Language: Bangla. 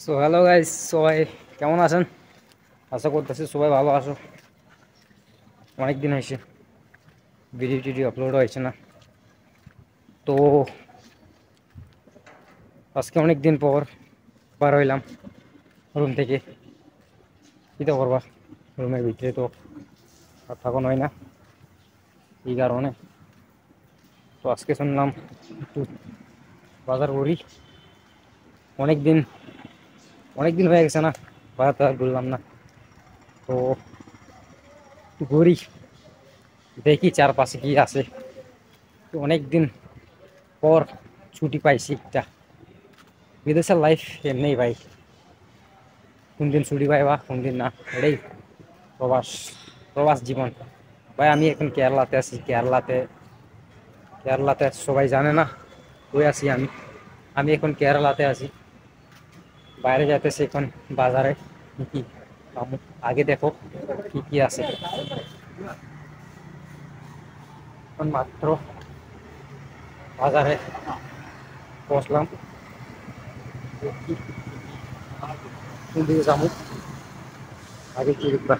সো হ্যালো গাইস, সবাই কেমন আছেন? আশা করতেছি সবাই ভালো আছো। অনেক দিন হয়েছে ভিডিও টিডিও আপলোড হয়েছে না। তো আজকে অনেক দিন পর বার হইলাম রুম থেকে। কী তো করবা, রুমের ভিতরে তো আর থাকুন হয় না, এই কারণে। তো আজকে শুনলাম একটু বাজার করি। অনেক দিন অনেক দিন হয়ে গেছে না, বাজার টাজার ঘুরলাম না। তো একটু ঘুরি, দেখি চারপাশে কি আছে। তো অনেক দিন পর ছুটি পাইছি একটা। বিদেশের লাইফ এমনিই ভাই, কোন দিন ছুটি পাইবা কোন দিন না, এটাই প্রবাস প্রবাস জীবন। ভাই আমি এখন কেরালাতে আছি। কেরালাতে কেরালাতে সবাই জানে না কই আছি আমি। আমি এখন কেরালাতে আছি, বাইরে যাইতেছি এখন বাজারে। কি কি পামু আগে দেখো কি কি আছে। এখন মাত্র বাজারে বসলাম, দেখি কোন দিকে যাবো, আগে কি দেখবা।